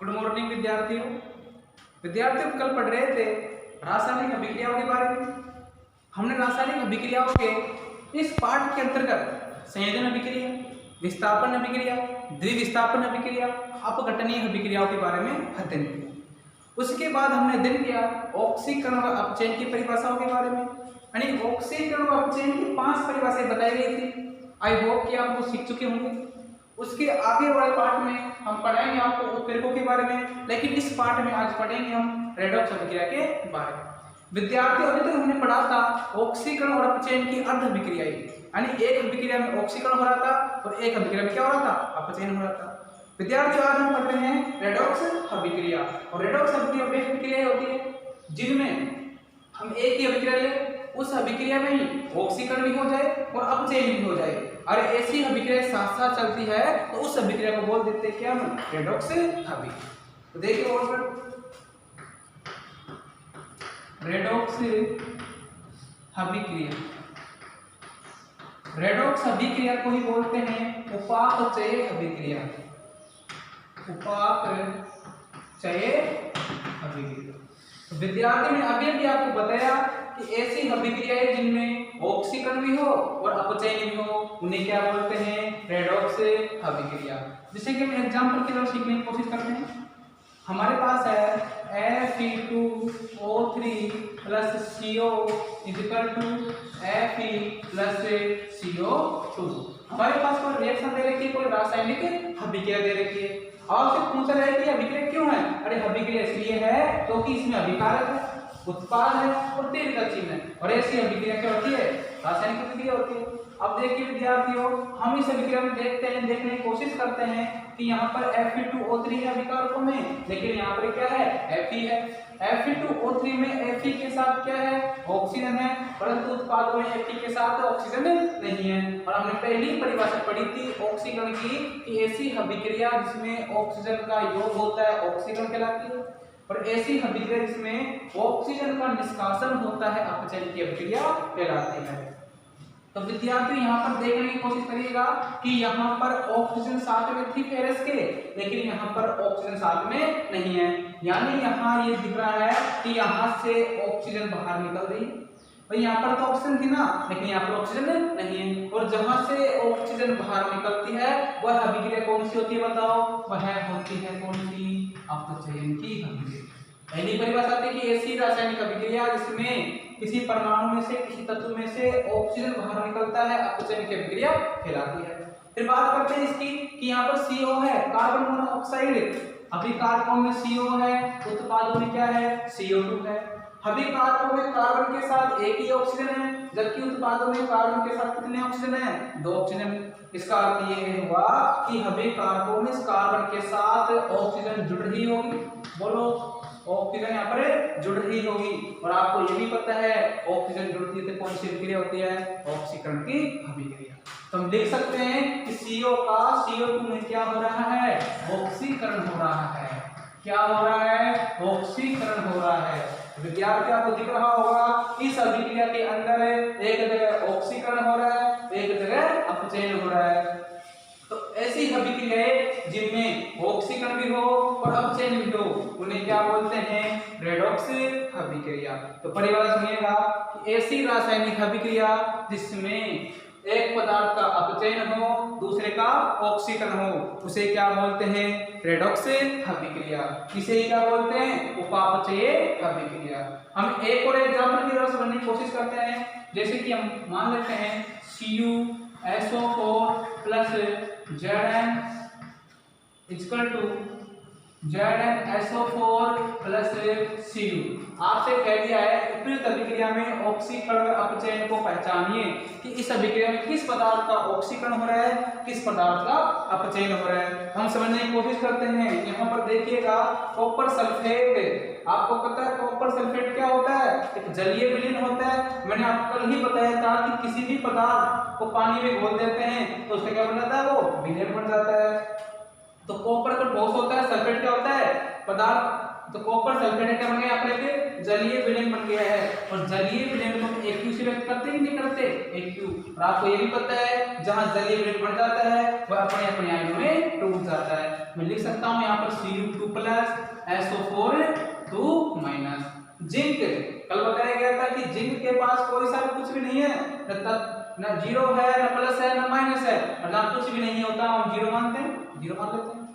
Good morning विद्यार्थियों। विद्यार्थियों कल पढ़ रहे थे रासायनिक अभिक्रियाओं के बारे में। हमने रासायनिक अभिक्रियाओं के इस पाठ के अंतर्गत संयोजन अभिक्रिया, विस्थापन अभिक्रिया, द्विविस्थापन अभिक्रिया, अपघटनीय अभिक्रियाओं के बारे में अध्ययन किया। उसके बाद हमने अध्ययन किया ऑक्सीकरण और अपचयन की परिभाषाओं के बारे में, यानी ऑक्सीकरण और अपचयन की 5 परिभाषाएं बताई गई थी। आई होप कि आप वो सीख चुके होंगे। उसके आगे वाले पार्ट में हम पढ़ाएंगे आपको उत्प्रेरकों के बारे में, लेकिन इस पार्ट में आज पढ़ेंगे हम रेडॉक्स अभिक्रिया के बारे में। विद्यार्थियों अभी तक हमने पढ़ा था ऑक्सीकरण और अपचयन की अर्ध अभिक्रियाएं, यानी एक अभिक्रिया में ऑक्सीकरण हो रहा था और एक अभिक्रिया में क्या हो रहा था, अपचयन हो रहा था। विद्यार्थियों आज हम पढ़ रहे हैं रेडॉक्स अभिक्रिया। और रेडॉक्स अभिक्रिया वे अभिक्रियाएं होती है जिनमें हम एक ही अभिक्रिया ले, उस अभिक्रिया में ही ऑक्सीकरण भी हो जाए और अपचयन भी हो जाए। अरे ऐसी अभिक्रिया साथ साथ चलती है तो उस अभिक्रिया को बोल देते हैं क्या हम, रेडॉक्स अभिक्रिया। तो देखिए और रेडॉक्स अभिक्रिया, रेडॉक्स अभिक्रिया को ही बोलते हैं उपापचय अभिक्रिया, उपापचय अभिक्रिया। तो विद्यार्थी ने अभी आपको बताया कि ऐसी अभिक्रियाएं जिनमें ऑक्सीकरण भी हो और अपचयन भी हो उन्हें क्या बोलते हैं, रेडॉक्स अभिक्रिया। जैसे कि हम एग्जांपल की तरफ सीखने की कोशिश करते हैं। हमारे पास है Fe2O3 + CO = Fe + CO2। हमारे पास कोई रिएक्शन दे रखी है, कोई रासायनिक अभिक्रिया दे रखी है और फिर पूछा जाए कि अभिक्रिया क्यों है। अरे अभिक्रिया इसलिए है क्योंकि इसमें अभिकारक है, उत्पाद है और तेल का चिन्ह है। और ऐसी अभिक्रिया क्या होती है, रासायनिक अभिक्रिया होती है। अब देखिए विद्यार्थियों, हम इस अभिक्रिया में देखने की कोशिश करते हैं कि यहाँ पर Fe2O3 है अभिकारकों में, लेकिन यहाँ पर क्या है, Fe है। Fe2O3 में Fe के साथ क्या है, ऑक्सीजन है, परंतु उत्पाद में Fe के साथ ऑक्सीजन नहीं है। और हमने पहली परिभाषा पढ़ी थी ऑक्सीकरण की कि ऐसी अभिक्रिया जिसमें ऑक्सीजन का योग होता है ऑक्सीकरण कहलाती है, और ऐसी अभिक्रिया जिसमें ऑक्सीजन का निष्कासन होता है अपचयन की अभिक्रिया कहलाती है। तो विद्यार्थी यहाँ पर देखने की कोशिश करिएगा कि यहाँ पर ऑक्सीजन साथ में थी फेरस के, लेकिन यहाँ पर ऑक्सीजन साथ में नहीं है। यानी यहाँ ये दिख रहा है कि यहाँ से ऑक्सीजन बाहर निकल रही है। भाई यहाँ पर तो ऑक्सीजन थी ना, लेकिन यहाँ पर ऑक्सीजन नहीं है। और जहाँ से ऑक्सीजन बाहर निकलती है वह अभिक्रिया कौन सी होती है बताओ, वह होती है कौन सी, अपचयन की अभिक्रिया। पहली परिभाषा थी कि ऐसी रासायनिक अभिक्रिया जिसमें किसी परमाणु में से, किसी तत्व में से ऑक्सीजन बाहर निकलता है अपचयन की अभिक्रिया कहलाती है। फिर बात करते हैं इसकी कि यहाँ पर CO है, कार्बन मोनोऑक्साइड। अभिकारकों में CO है, उत्पादों में क्या है, CO2 है। अभिकारकों में कार्बन के साथ एक ही ऑक्सीजन है, जबकि उत्पादों में कार्बन के साथ कितने ऑक्सीजन है, 2 ऑक्सीजन। इसका अर्थ ये हुआ कि अभिकारकों में कार्बन के साथ ऑक्सीजन जुड़ रही होगी। बोलो, ऑक्सीजन यहाँ पर जुड़ रही होगी। और आपको ये भी पता है ऑक्सीजन जुड़ती है तो कौन सी अभिक्रिया होती है, ऑक्सीकरण की अभिक्रिया। तो हम लिख सकते हैं कि CO का CO2 में क्या हो रहा है, ऑक्सीकरण हो रहा है। क्या हो रहा है, ऑक्सीकरण हो रहा है। विद्यार्थी आपको दिख रहा होगा इस अभिक्रिया के अंदर एक जगह ऑक्सीकरण हो रहा है, एक जगह अपचयन हो रहा है। तो ऐसी अभिक्रियाएं जिनमें ऑक्सीकरण भी हो और अपचयन भी हो उन्हें क्या बोलते हैं, रेडॉक्स अभिक्रिया। तो परिभाषा सुनिएगा कि ऐसी रासायनिक अभिक्रिया जिसमें एक पदार्थ का अपचयन हो दूसरे का ऑक्सीकरण हो उसे क्या बोलते हैं, रेडॉक्स अभिक्रिया। इसे क्या बोलते हैं, उपापचय अभिक्रिया। हम एक और एग्जांपल की तरफ समझने की कोशिश करते हैं। जैसे कि हम मान लेते हैं CuSO4 + Zn = ZnSO4 + Cu। आपसे कह दिया है उपयुक्त अभिक्रिया में ऑक्सीकरण और अपचयन को पहचानिए कि इस अभिक्रिया में किस पदार्थ का ऑक्सीकरण हो रहा है, किस पदार्थ का अपचयन हो रहा है। हम समझने की कोशिश करते हैं। यहाँ पर देखिएगा कॉपर सल्फेट। आपको पता है कॉपर सल्फेट क्या होता है, एक जलीय विलीन होता है। मैंने आपको कल ही बताया था कि किसी भी पदार्थ को पानी में घोल देते हैं तो उसका क्या बन जाता है, वो विलीन बन जाता है। तो कॉपर का ठोस होता है, सल्फेट क्या होता है, पदार्थ तो कॉपर सल्फेट क्या बन गया यहाँ पर एक जलीय विलयन बन गया है, और जलीय विलयन को हम Aq से व्यक्त करते कि नहीं करते, Aq। और आपको ये भी पता है जहां जलीय विलयन बढ़ जाता है वह अपने अपने आयनों में टूट जाता है। मैं लिख सकता हूं यहाँ पर Cu2+ SO4 2-। जिंक, कल बताया गया था कि जिंक के पास कोई सा कुछ भी नहीं है, ना जीरो है, ना प्लस है, ना माइनस है, मतलब कुछ भी नहीं होता, हम जीरो मानते हैं, जीरो मान लेते हैं।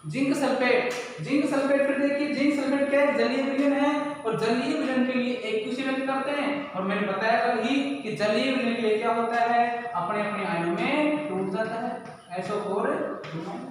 जिंक सल्फेट, फिर देखिए जिंक सल्फेट क्या है, जलीय विलयन है, और जलीय विलयन के लिए Aq से व्यक्त करते हैं, और मैंने बताया कल ही कि जलीय विलयन के लिए क्या होता है, अपने अपने आयनों में टूट जाता है, SO4 2-।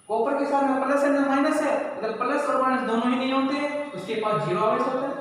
कॉपर के साथ में प्लस है ना माइनस है, अगर प्लस और माइनस दोनों ही नहीं होते उसके पास जीरो आवेश होता है।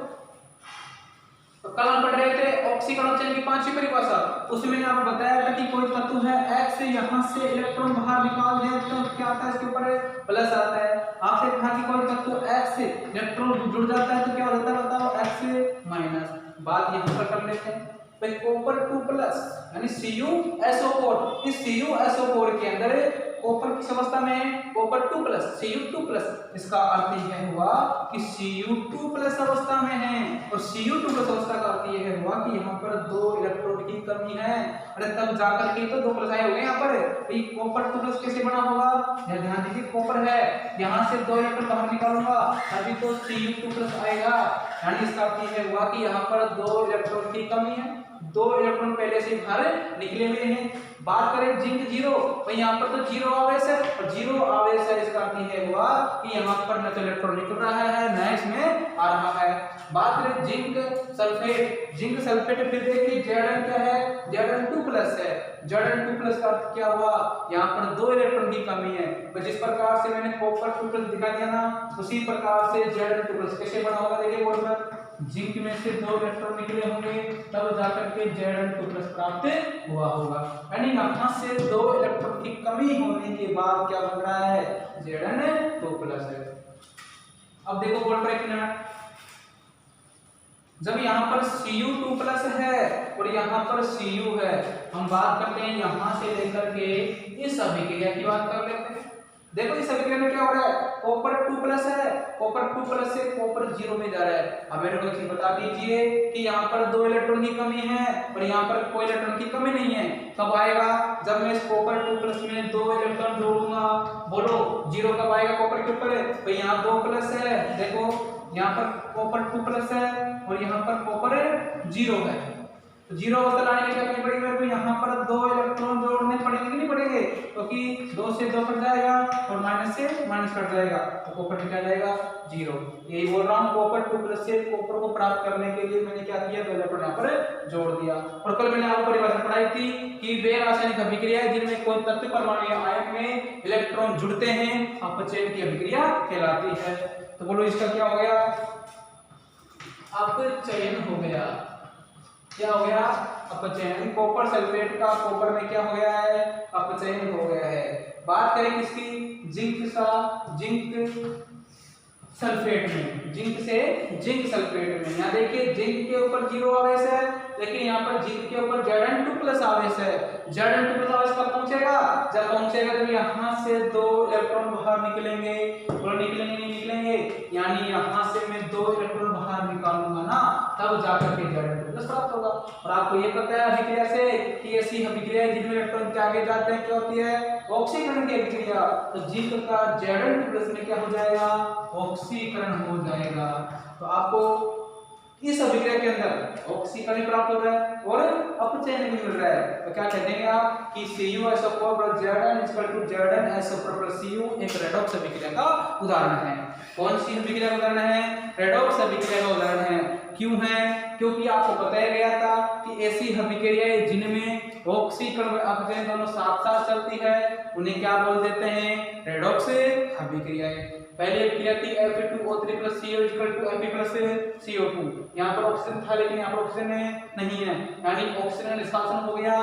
तो कल हम पढ़ रहे थे ऑक्सीकरण अपचयन की 5वीं परिभाषा, उसमें मैंने आपको बताया था कि कोई तत्व है X से यहां से इलेक्ट्रॉन बाहर निकाल दे तो क्या आता है, इसके ऊपर प्लस आता है। आपसे कहा कि कोई तत्व X से इलेक्ट्रॉन जुड़ जाता है तो क्या हो जाता है बताओ, X से माइनस। बात यहां पर कर लेते हैं, भाई कॉपर 2+ यानी CuSO4, इस CuSO4 के अंदर कॉपर किस अवस्था में है, कॉपर 2+, Cu2+, इसका अर्थ यह हुआ कि Cu2+ अवस्था में है, और Cu2+ अवस्था का अर्थ यह हुआ कि यहाँ पर 2 इलेक्ट्रॉन की कमी है। अरे तब जाकर के तो 2+ आए होंगे यहाँ पर, भाई कॉपर 2+ कैसे बना होगा, यह ध्यान दीजिए कॉपर है, यहाँ से 2 इलेक्ट्रॉन बाहर निकालूंगा तभी तो Cu2+ आएगा, यानी इसका अर्थ यह हुआ कि यहाँ पर 2 इलेक्ट्रॉन की कमी है, 2 इलेक्ट्रॉन पहले से बाहर निकले हुए हैं। बात करें जिंक जीरो, भाई यहाँ पर तो जीरो आवेश है, और जीरो आवेश है इसका अर्थ यह हुआ कि यहाँ पर न तो इलेक्ट्रॉन निकल रहा है न इसमें आ रहा है। बात करें जिंक सल्फेट, फिर देखिए Zn क्या है, Zn2+ है, Zn2+ का अर्थ क्या हुआ, यहाँ पर 2 इलेक्ट्रॉन की कमी है। तो जिस प्रकार से मैंने कॉपर 2+ दिखा दिया ना, उसी प्रकार से Zn2+ कैसे बना होगा, देखिए बोर्ड पर जिंक में से 2 इलेक्ट्रॉन निकले होंगे तब जाकर के Zn2+ प्राप्त हुआ होगा, यानी यहाँ से 2 इलेक्ट्रॉन की कमी होने के बाद क्या बन रहा है, Zn2+ है। अब देखो बोर्ड पर एक मिनट, जब यहाँ पर Cu2+ है और यहाँ पर Cu है, हम बात करते हैं यहाँ से लेकर के इस अभिक्रिया की बात कर लेते हैं। देखो इस अभिक्रिया में क्या हो रहा है, कॉपर 2+ है, कॉपर 2+ से कॉपर 0 में जा रहा है। अब मेरे को एक बता दीजिए कि यहाँ पर 2 इलेक्ट्रॉन की कमी है और यहाँ पर कोई इलेक्ट्रॉन की कमी नहीं है, कब आएगा, जब मैं इस कॉपर 2+ में 2 इलेक्ट्रॉन जोड़ूंगा, बोलो 0 कब आएगा कॉपर के ऊपर, तो यहाँ 2+ है, देखो यहाँ पर कॉपर 2+ है और यहाँ पर कॉपर 0 है, तो 0 अवस्था लाने के लिए क्या करनी पड़ेगी मेरे को, यहाँ पर 2 इलेक्ट्रॉन जोड़ने पड़ेंगे कि नहीं पड़ेंगे, क्योंकि 2 से 2 कट जाएगा और माइनस से माइनस कट जाएगा, तो कॉपर क्या जाएगा 0। यही बोल रहा हूँ, कॉपर 2+ से कॉपर को प्राप्त करने के लिए मैंने क्या किया, 2 इलेक्ट्रॉन यहाँ पर जोड़ दिया। और कल मैंने आपको परिभाषा पढ़ाई थी कि वे रासायनिक अभिक्रिया है जिनमें कोई तत्व परमाणु या आयन में इलेक्ट्रॉन जुड़ते हैं, अपचयन की अभिक्रिया कहलाती है। तो बोलो इसका क्या हो गया, अपचयन हो गया। क्या हो गया, अपचयन। कॉपर सल्फेट का कॉपर में क्या हो गया है, अपचयन हो गया है। बात करें किसकी, जिंक सल्फेट में, जिंक सल्फेट में, यहाँ देखिए जिंक के ऊपर 0 आवेश है, लेकिन यहाँ पर जिंक के ऊपर Zn2+ आवेश है। Zn2+ आवेश कब पहुंचेगा, जब पहुंचेगा जब यहाँ से 2 इलेक्ट्रॉन बाहर निकलेंगे, और निकलेंगे, यानी यहाँ से मैं 2 इलेक्ट्रॉन बाहर निकालूंगा ना, तब जाकर के Zn2+ प्राप्त होगा। और आपको ये पता है अभिक्रिया से कि ऐसी अभिक्रिया जिनमें इलेक्ट्रॉन आगे जाते हैं क्या होती है, ऑक्सीकरण की अभिक्रिया। तो जिंक का Zn2+ में क्या हो जाएगा, ऑक्सीकरण हो जाएगा। तो आपको इस अभिक्रिया के अंदर ऑक्सीकरण प्राप्त हो रहा है और अपचयन भी मिल रहा है। तो क्या कह देंगे आप कि CuSO4 Zn Cu एक रेडॉक्स अभिक्रिया का उदाहरण है। कौन सी अभिक्रिया का उदाहरण है, रेडॉक्स अभिक्रिया का उदाहरण है। क्यों है, क्योंकि आपको बताया गया था कि ऐसी अभिक्रियाएं जिनमें ऑक्सीकरण और अपचयन दोनों साथ साथ चलती है उन्हें क्या बोल देते हैं, रेडॉक्स अभिक्रियाएं। पहले अभिक्रिया थी Fe2O3 CO Fe CO2, यहाँ पर ऑक्सीजन था लेकिन यहाँ पर ऑक्सीजन नहीं है, यानी ऑक्सीजन निष्कासन हो गया,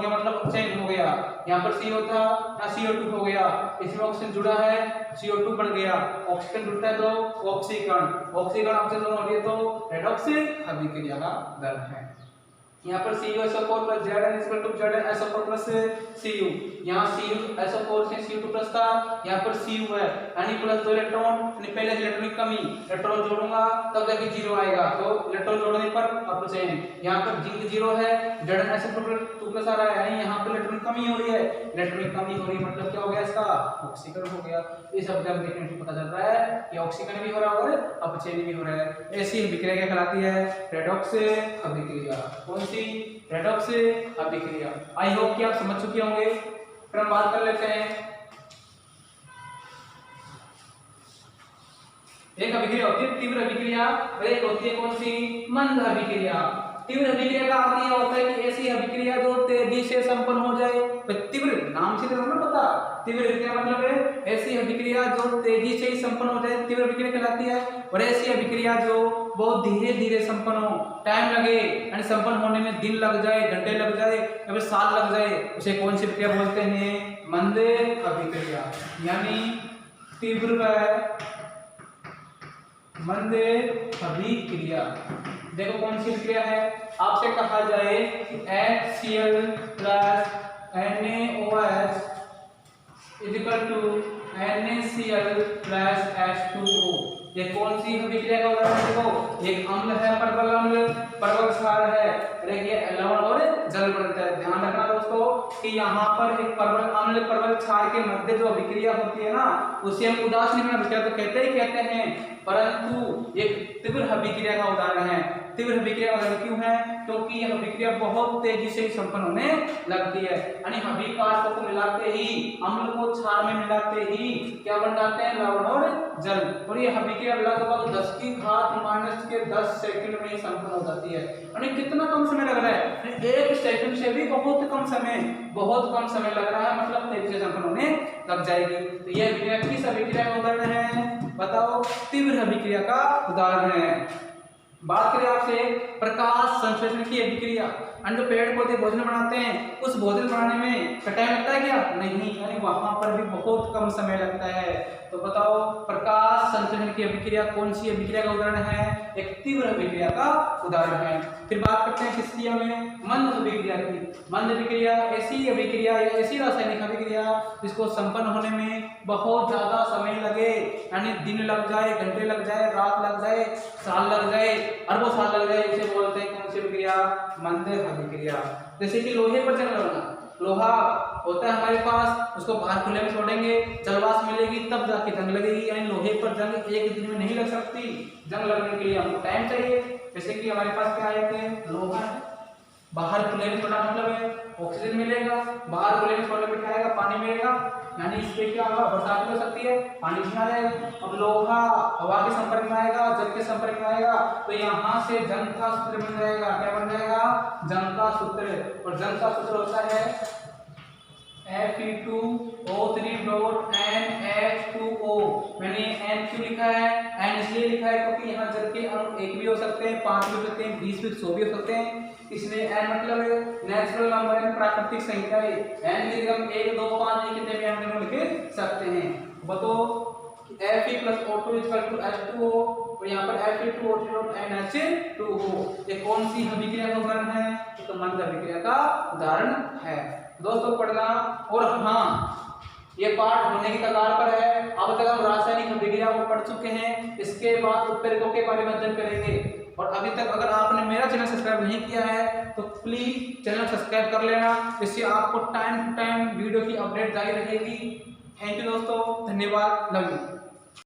मतलब अपचयन हो गया। यहाँ पर CO था, यहाँ CO2 हो गया, इसमें ऑक्सीजन जुड़ा है, CO2 बन गया, ऑक्सीजन जुड़ता है तो ऑक्सीकरण अपचयन दोनों हो रही है, तो रेडॉक्स अभिक्रिया का दर है। यहाँ पर CuSO4 plus Zn equal to ZnSO4 plus Cu। यहाँ CuSO4 से Cu2 प्लस था, यहाँ पर Cu है यानी प्लस 2 इलेक्ट्रॉन, यानी पहले इलेक्ट्रॉन की कमी, इलेक्ट्रॉन जोड़ूंगा तब जाके 0 आएगा, तो इलेक्ट्रॉन जोड़ने पर अपचयन। यहाँ पर जिंक 0 है, ZnSO4 2 प्लस आ रहा है, यानी यहाँ पर इलेक्ट्रॉन कमी हो रही है, इलेक्ट्रॉन कमी हो रही है मतलब क्या हो गया इसका ऑक्सीकरण हो गया। इस शब्द हम देखने से पता चल रहा है कि ऑक्सीकरण भी हो रहा है और अपचयन भी हो रहा है। ऐसी अभिक्रिया क्या कहलाती है? रेडॉक्स अभिक्रिया। कौन सी? रेडॉक्स अभिक्रिया। आई होप कि आप समझ चुके होंगे। फिर हम बात कर लेते हैं, एक अभिक्रिया होती है तीव्र अभिक्रिया और एक होती है कौन सी? मंद अभिक्रिया। तीव्र अभिक्रिया का अर्थ यह होता है कि ऐसी अभिक्रिया जो तेजी से संपन्न हो जाए। तीव्र नाम से तो हमें पता, तीव्र अभिक्रिया मतलब है ऐसी अभिक्रिया जो तेजी से ही संपन्न हो जाए, तीव्र अभिक्रिया कहलाती है। और ऐसी अभिक्रिया जो बहुत धीरे धीरे संपन्न हो, टाइम लगे यानी संपन्न होने में दिन लग जाए, घंटे लग जाए या फिर साल लग जाए, उसे कौन सी प्रक्रिया बोलते हैं? मंद अभिक्रिया। यानी तीव्र व मंद अभिक्रिया। देखो कौन सी प्रक्रिया है, आपसे कहा जाए HCl plus NaOH equal to NaCl plus H2O। ये कौन सी अभिक्रिया का उदाहरण है? देखो एक अम्ल है, परवल अम्ल, परवल क्षार है, देखिए लवण और जल बनता है। ध्यान रखना दोस्तों कि यहाँ पर एक परवल अम्ल परवल क्षार के मध्य जो अभिक्रिया होती है ना, उसे हम उदासीन अभिक्रिया तो कहते हैं, परंतु एक तीव्र अभिक्रिया का उदाहरण है। तीव्र अभिक्रिया का क्यों है? क्योंकि यह अभिक्रिया बहुत तेजी से संपन्न होने लगती है, यानी अभिकारकों को मिलाते ही, अम्ल को क्षार में मिलाते ही क्या बन जाते हैं? लवण और जल। और यह अभिक्रिया लगभग 10 की घात माइनस के 10 सेकंड में ही संपन्न हो जाती है। यानी कितना कम समय लग रहा है? 1 सेकंड से भी बहुत कम समय लग रहा है, मतलब तेजी से संपन्न होने लग जाएगी। तो यह अभिक्रिया किस अभिक्रिया का उदाहरण है? बताओ। तीव्र अभिक्रिया का उदाहरण है। बात करें आपसे प्रकाश संश्लेषण की अभिक्रिया, जो पेड़ पौधे भोजन बनाते हैं, उस भोजन बनाने में टाइम लगता है क्या? नहीं, यानी वहां पर भी बहुत कम समय लगता है। तो बताओ प्रकाश संश्लेषण की अभिक्रिया कौन सी अभिक्रिया का उदाहरण है? एक तीव्र अभिक्रिया का उदाहरण है। फिर बात करते हैं किसकी? हमें मंद अभिक्रिया की। मंद अभिक्रिया ऐसी अभिक्रिया या ऐसी रासायनिक अभिक्रिया जिसको संपन्न होने में बहुत ज्यादा समय लगे, यानी दिन लग जाए, घंटे लग जाए, रात लग जाए, साल लग जाए, अरबों साल लग जाए, इसे बोलते हैं कौन सी अभिक्रिया? मंद अभिक्रिया। जैसे कि लोहे पर जंग लगना, लोहा होता है हमारे पास, उसको बाहर खुले में छोड़ेंगे, जलवाष्प मिलेगी तब जाके जंग लगेगी, यानी लोहे पर जंग एक दिन में नहीं लग सकती। जंग लगने के लिए हमको टाइम चाहिए। जैसे कि हमारे पास क्या है? लोहा है, बाहर खुले में छोड़ना मतलब है ऑक्सीजन मिलेगा, बाहर खुले में छोड़ने पर क्या आएगा? पानी मिलेगा, यानी इससे क्या होगा? बरसात हो सकती है, पानी भी आ जाएगा। अब लोहा हवा के संपर्क में आएगा, जल के संपर्क में आएगा, तो यहाँ से जंग का सूत्र बन जाएगा। क्या बन जाएगा? जंग का सूत्र। और जंग का सूत्र होता है Fe2O3.NH2O। मैंने N क्यों लिखा है? N इसलिए लिखा है क्योंकि यहाँ जल के अणु 1 भी हो सकते हैं, 5 भी हो सकते हैं, 20 भी 100 भी हो सकते हैं, इसलिए N मतलब है नेचुरल नंबर है, प्राकृतिक संख्या है। N की जगह 1 2 5 कितने भी हम लिख सकते हैं। बताओ Fe plus O2 equal to H2O, और यहाँ पर Fe2O3.NH2O। ये कौन सी अभिक्रिया का उदाहरण है? तो मंद अभिक्रिया का उदाहरण है। दोस्तों पढ़ना, और हाँ ये पाठ होने की कगार पर है। अब तक हम रासायनिक अभिक्रिया को पढ़ चुके हैं, इसके बाद उत्प्रेरकों के बारे में अध्ययन करेंगे। और अभी तक अगर आपने मेरा चैनल सब्सक्राइब नहीं किया है तो प्लीज चैनल सब्सक्राइब कर लेना, इससे आपको टाइम टू टाइम वीडियो की अपडेट जारी रहेगी। थैंक यू दोस्तों, धन्यवाद, लव यू।